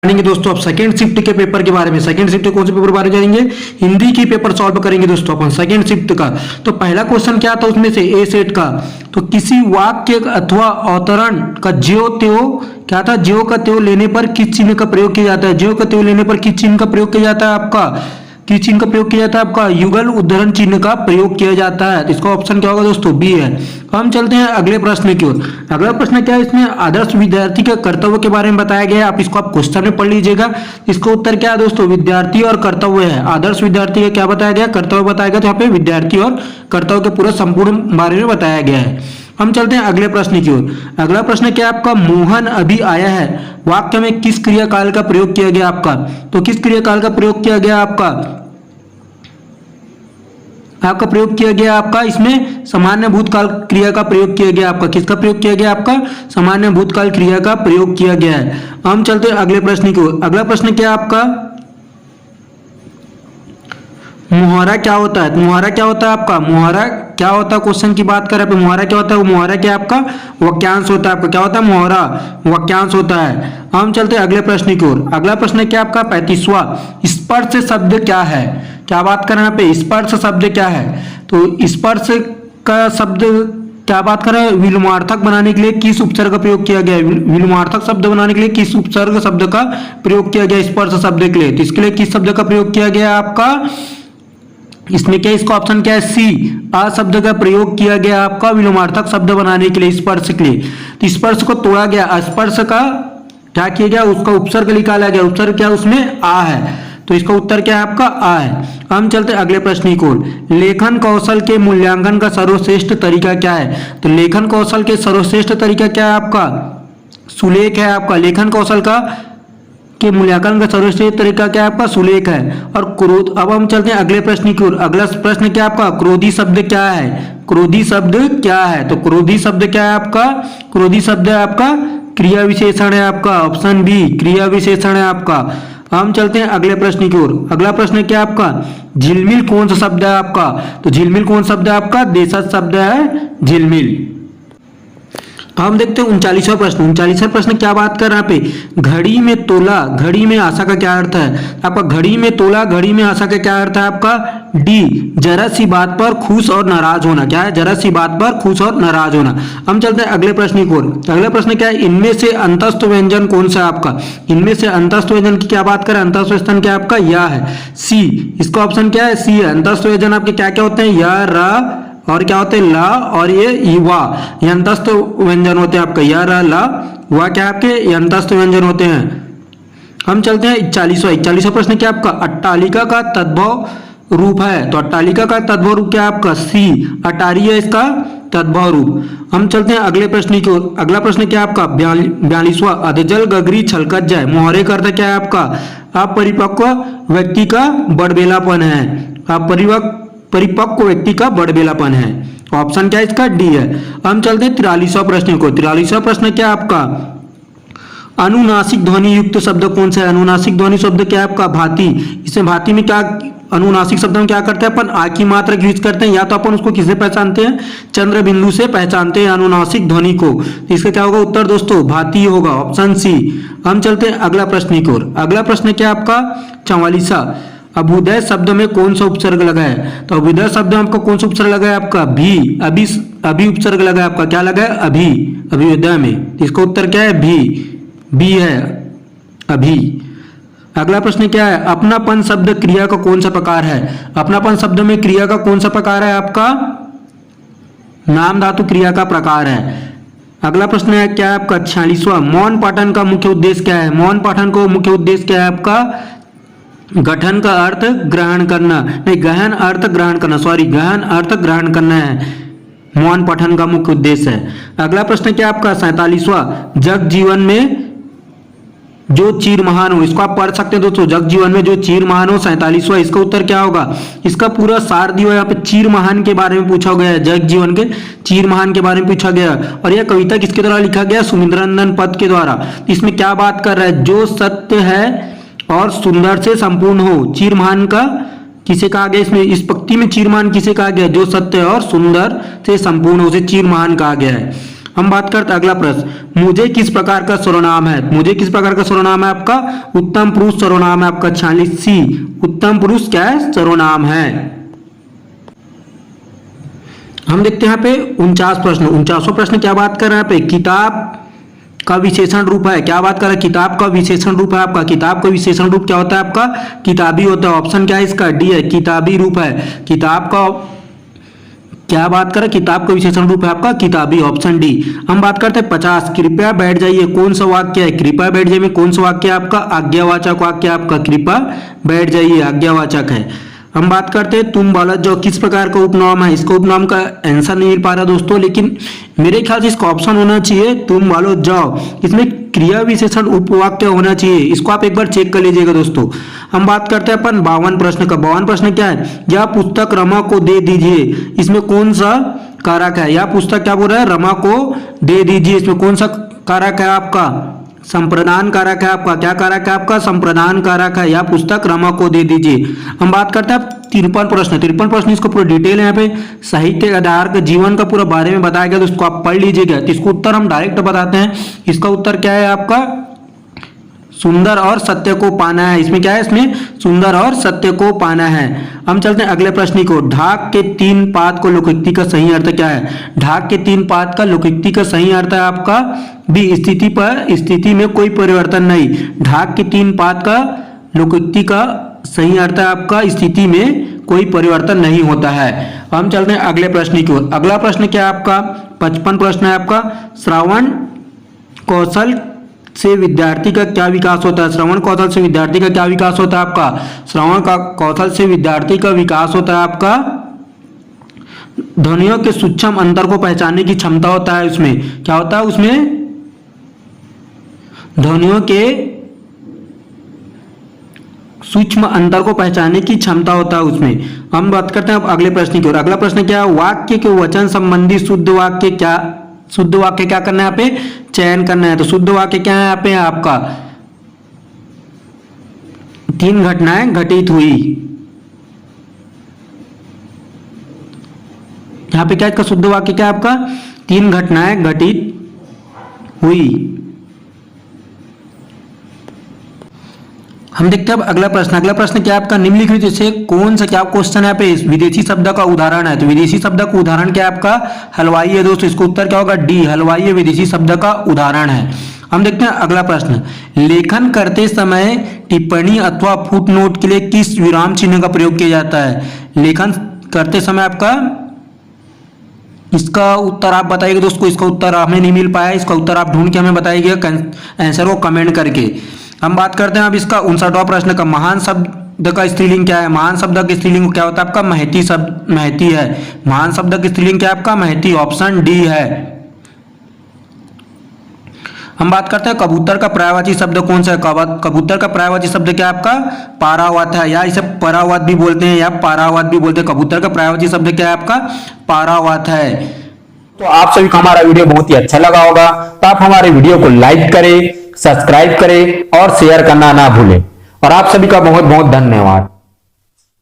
जानेंगे दोस्तों। अब सेकंड शिफ्ट के पेपर के बारे में। सेकंड शिफ्ट कौन से पेपर के बारे में जानेंगे? हिंदी की पेपर सॉल्व करेंगे दोस्तों अपन सेकंड शिफ्ट का। तो पहला क्वेश्चन क्या था उसमें से ए सेट का, तो किसी वाक्य अथवा अवतरण का ज्यो त्यो क्या था, ज्यो का त्यो लेने पर किस चिन्ह का प्रयोग किया जाता है? ज्यो का त्यो लेने पर किस चिन्ह का प्रयोग किया जाता है आपका? किस चिन्ह का प्रयोग किया जाता है आपका? युगल उद्धरण चिन्ह का प्रयोग किया जाता है। तो इसका ऑप्शन क्या होगा दोस्तों? बी है। हम चलते हैं अगले प्रश्न की ओर। अगला प्रश्न क्या है? इसमें आदर्श विद्यार्थी के कर्तव्य के बारे में बताया गया है। आप इसको आप क्वेश्चन में पढ़ लीजिएगा। इसका उत्तर क्या है दोस्तों? विद्यार्थी और कर्तव्य है। आदर्श विद्यार्थी का क्या बताया गया? कर्तव्य बताया गया। तो यहाँ पे विद्यार्थी और कर्तव्य के पूरा संपूर्ण बारे में बताया गया है। हम चलते हैं अगले प्रश्न की ओर। अगला प्रश्न क्या आपका? मोहन अभी आया है वाक्य में किस क्रियाकाल का प्रयोग किया गया आपका? तो किस क्रियाकाल का प्रयोग किया गया आपका प्रयोग किया गया आपका? इसमें सामान्य भूतकाल क्रिया का प्रयोग किया गया आपका। किसका प्रयोग किया गया आपका? सामान्य भूतकाल क्रिया का प्रयोग किया गया है। हम चलते हैं अगले प्रश्न की ओर। अगला प्रश्न क्या आपका? मुहावरा क्या होता है? मुहावरा क्या होता है आपका? मुहावरा क्या होता है? क्वेश्चन की बात करें मुहावरा क्या होता है? मुहावरा क्या आपका? वाक्यांश होता है आपका। क्या होता है? मुहावरा वाक्यांश होता है। हम चलते हैं अगले प्रश्न की ओर। अगला प्रश्न क्या आपका? 35वां। स्पर्श शब्द क्या है? क्या बात करें यहाँ पे? स्पर्श शब्द क्या है? तो स्पर्श का शब्द क्या बात करें? विलोमार्थक बनाने के लिए किस उपसर्ग का प्रयोग किया गया है? विलोमार्थक शब्द बनाने के लिए किस उपसर्ग शब्द का प्रयोग किया गया स्पर्श शब्द के लिए? तो इसके लिए किस शब्द का प्रयोग किया गया आपका? इसमें क्या, इसका ऑप्शन क्या है? सी, आ शब्द का प्रयोग किया गया आपका विलोमार्थक शब्द बनाने के लिए, स्पर्श के लिए। तो स्पर्श को तोड़ा गया, स्पर्श का क्या किया गया? उसका उपसर्ग निकाला गया। उपसर्ग क्या उसमें? आ है। तो इसका उत्तर क्या है आपका? आ है। हम चलते अगले प्रश्न की ओर। लेखन कौशल के मूल्यांकन का सर्वश्रेष्ठ तरीका क्या है? तो लेखन कौशल के सर्वश्रेष्ठ तरीका क्या है आपका? सुलेख है आपका। लेखन कौशल के मूल्यांकन का सर्वश्रेष्ठ तरीका क्या है आपका? सुलेख है। और क्रोध। अब हम चलते हैं अगले प्रश्न की ओर। अगला प्रश्न क्या आपका? क्रोधी शब्द क्या है? क्रोधी शब्द क्या है? तो क्रोधी शब्द क्या है आपका? क्रोधी शब्द है आपका क्रिया विशेषण है आपका। ऑप्शन बी, क्रिया विशेषण है आपका। हम चलते हैं अगले प्रश्न की ओर। अगला प्रश्न क्या आपका? झिलमिल कौन सा शब्द है आपका? तो झिलमिल कौन शब्द है आपका? देशज शब्द है झिलमिल। हम देखते हैं 39वां प्रश्न। 39वां प्रश्न क्या बात कर रहा है यहाँ पे? घड़ी में तोला, घड़ी में आशा का क्या अर्थ है आपका? घड़ी में तोला, घड़ी में आशा का क्या अर्थ है आपका? डी, जरा सी बात पर खुश और नाराज होना। क्या है? जरा सी बात पर खुश और नाराज होना। हम चलते हैं अगले प्रश्न की ओर। अगला प्रश्न क्या है? इनमें से अंतस्थ व्यंजन कौन सा है आपका? इनमें से अंतस्थ व्यंजन की क्या बात करें? अंतस्थ व्यंजन क्या आपका? या है। सी, इसका ऑप्शन क्या है? सी है। अंतस्थ व्यंजन आपके क्या क्या होते हैं? या, रा और क्या होते हैं? ला और ये वा, ये अंतस्थ व्यंजन होते हैं आपका। या, रा, ला, वा क्या आपके? ये अंतस्थ व्यंजन होते हैं। हम चलते हैं 41वां प्रश्न क्या आपका? अट्टालिका का तद्भव रूप है। तो अट्टालिका का तद्भव रूप क्या है आपका? सी, अटारी है इसका तद्भव रूप। हम चलते हैं अगले प्रश्न की ओर। अगला प्रश्न क्या आपका? 42वां। अधजल गगरी छलकत जाए, मुहावरे का अर्थ क्या है आपका? अपरिपक्व व्यक्ति का बड़बेलापन है। परिपक्व व्यक्ति का बड़बेलापन है। ऑप्शन क्या है इसका? डी है। हम चलते हैं 43वां प्रश्न को। 43वां प्रश्न क्या आपका? अनुनासिक ध्वनि युक्त शब्द कौन सा है? अनुनासिक ध्वनि शब्द क्या है आपका? भांति। इसमें भांति में क्या, अनुनासिक शब्द में क्या करते हैं अपन? आ की मात्रा यूज करते हैं। या तो अपन उसको किससे पहचानते हैं? चंद्र बिंदु से पहचानते हैं अनुनासिक ध्वनि को। इसका क्या होगा उत्तर दोस्तों? भांति होगा। Option C. हम चलते हैं अगला प्रश्न की ओर। अगला प्रश्न क्या आपका? 44वां। अभ्युदय शब्द में कौन सा उपसर्ग लगा है? तो अभ्युदय शब्द में आपका कौन सा उपसर्ग लगा है आपका? भी, अभी उपसर्ग लगा है आपका। क्या लगा है? अभी, अभ्युदय में। इसका उत्तर क्या है? भी, बी है, अभी। अगला प्रश्न क्या है? अपनापन शब्द क्रिया का कौन सा प्रकार है? अपनापन शब्द में क्रिया का कौन सा प्रकार है आपका? नाम धातु क्रिया का प्रकार है। अगला प्रश्न है क्या है आपका? 46वां। मौन पाठन का मुख्य उद्देश्य क्या है? मौन पाठन को मुख्य उद्देश्य क्या है आपका? गठन का अर्थ ग्रहण करना, नहीं गहन अर्थ ग्रहण करना, सॉरी गहन अर्थ ग्रहण करना है मौन पठन का मुख्य उद्देश्य है। अगला प्रश्न क्या आपका? 47वां। जग जीवन में जो चीर महान हो, इसको आप पढ़ सकते हैं दोस्तों। जग जीवन में जो चीर महान हो, 47वां। इसका उत्तर क्या होगा? इसका पूरा सार दिया यहाँ पे चीर महान के बारे में पूछा गया है। जग जीवन के चीर महान के बारे में पूछा गया। और यह कविता किसके द्वारा लिखा गया? सुमिंद्रनंदन पद के द्वारा। इसमें क्या बात कर रहा है? जो सत्य है और सुंदर से संपूर्ण हो, चीरमान का किसे कहा गया? इसमें इस पंक्ति में चीरमान किसे कहा गया? जो सत्य और सुंदर से संपूर्ण हो, उसे चीरमान कहा गया है। हम बात करते हैं अगला प्रश्न, मुझे किस प्रकार का सर्वनाम है। मुझे किस प्रकार का सर्वनाम है आपका, उत्तम पुरुष सर्वनाम है आपका। 46C उत्तम पुरुष क्या है, सर्वनाम है। हम देखते हैं यहाँ पे 49 प्रश्न। 49वां प्रश्न क्या बात कर रहे हैं यहाँ पे, किताब का विशेषण रूप है। क्या बात कर रहे हैं, किताब का विशेषण रूप है आपका। किताब का विशेषण रूप क्या होता है आपका, किताबी होता है। ऑप्शन क्या है इसका, डी है, किताबी रूप है। किताब का क्या बात करें, किताब का विशेषण रूप है आपका किताबी, ऑप्शन डी। हम बात करते हैं 50, कृपया बैठ जाइए कौन सा वाक्य है। कृपया बैठ जाइए में कौन सा वाक्य है आपका, आज्ञावाचक वाक्य आपका। कृपया बैठ जाइए आज्ञावाचक है। हम बात करते हैं तुम बालक जाओ, किस प्रकार का उपनाम है। इसका उपनाम का आंसर नहीं मिल पा रहा दोस्तों, लेकिन मेरे ख्याल से इसका ऑप्शन होना चाहिए तुम बालक जाओ। इसमें क्रिया विशेषण उपवाक्य होना चाहिए, इसको आप एक बार चेक कर लीजिएगा दोस्तों। हम बात करते हैं अपन 52 प्रश्न का। 52 प्रश्न क्या है, यह पुस्तक रमा को दे दीजिए। इसमें कौन सा कारक है, यह पुस्तक क्या बोल रहा है, रमा को दे दीजिए। इसमें कौन सा कारक है आपका, संप्रदान कारक है आपका। क्या कारक है आपका, संप्रदान कारक है। यह पुस्तक रमा को दे दीजिए। हम बात करते हैं 53 प्रश्न। 53 प्रश्न इसको पूरा डिटेल है यहाँ पे साहित्य आधार के जीवन का पूरा बारे में बताया गया, तो इसको आप पढ़ लीजिएगा। तो इसको उत्तर हम डायरेक्ट बताते हैं। इसका उत्तर क्या है आपका, सुंदर और सत्य को पाना है। इसमें क्या है, इसमें सुंदर और सत्य को पाना है। हम चलते हैं अगले प्रश्न को, ढाक के 3 पाद को लोकोक्ति का सही अर्थ क्या है। ढाक के 3 पाद का लोकोक्ति का सही अर्थ है आपका बी, स्थिति पर स्थिति में कोई परिवर्तन नहीं। ढाक के 3 पाद का लोकोक्ति का सही अर्थ है आपका स्थिति में कोई परिवर्तन नहीं होता है। हम चलते हैं अगले प्रश्न की ओर। अगला प्रश्न क्या है आपका, 55 प्रश्न है आपका, श्रवण कौशल से विद्यार्थी का क्या विकास होता है। श्रवण कौशल से विद्यार्थी का क्या विकास होता है आपका, श्रवण का कौशल से विद्यार्थी का विकास होता है आपका ध्वनियों के सूक्ष्म अंतर को पहचानने की क्षमता होता है। उसमें क्या होता है, उसमें ध्वनियों के सूक्ष्म अंतर को पहचानने की क्षमता होता है उसमें। हम बात करते हैं अब अगले प्रश्न की ओर। अगला प्रश्न क्या है, वाक्य के वचन संबंधी शुद्ध वाक्य क्या करना है यहाँ पे, चयन करना है। तो शुद्ध वाक्य क्या है यहाँ पे आपका, 3 घटनाएं घटित हुई। यहाँ पे क्या इसका शुद्ध वाक्य क्या है आपका, 3 घटनाएं घटित हुई। हम देखते हैं अब अगला प्रश्न। अगला प्रश्न क्या है आपका, निम्नलिखित से कौन सा क्या क्वेश्चन है यहाँ पे, विदेशी शब्द का उदाहरण है। तो विदेशी शब्द का उदाहरण क्या है आपका, हलवाई है दोस्तों। इसको उत्तर क्या होगा, डी, हलवाई है विदेशी शब्द का उदाहरण है। हम देखते हैं अगला प्रश्न, लेखन करते समय टिप्पणी अथवा फुटनोट के लिए किस विराम चिन्ह का प्रयोग किया जाता है। लेखन करते समय आपका, इसका उत्तर आप बताइएगा दोस्तों। इसका उत्तर हमें नहीं मिल पाया, इसका उत्तर आप ढूंढ के हमें बताइएगा आंसर को कमेंट करके। हम बात करते हैं अब इसका 59वां प्रश्न का, महान शब्द का स्त्रीलिंग क्या है। महान शब्द का स्त्रीलिंग क्या होता है आपका, महती शब्द, महती है। महान शब्द का स्त्रीलिंग क्या है आपका, महती, ऑप्शन डी है। हम बात करते हैं कबूतर का पर्यायवाची शब्द कौन सा है। कबूतर का पर्यायवाची शब्द क्या है आपका, पारावात है, या इसे परावात भी बोलते हैं या पारावात भी बोलते हैं। कबूतर का पर्यायवाची शब्द क्या है आपका, पारावात है। तो आप सभी को हमारा वीडियो बहुत ही अच्छा लगा होगा, तो आप हमारे वीडियो को लाइक करें, सब्सक्राइब करें और शेयर करना ना भूलें। और आप सभी का बहुत बहुत धन्यवाद।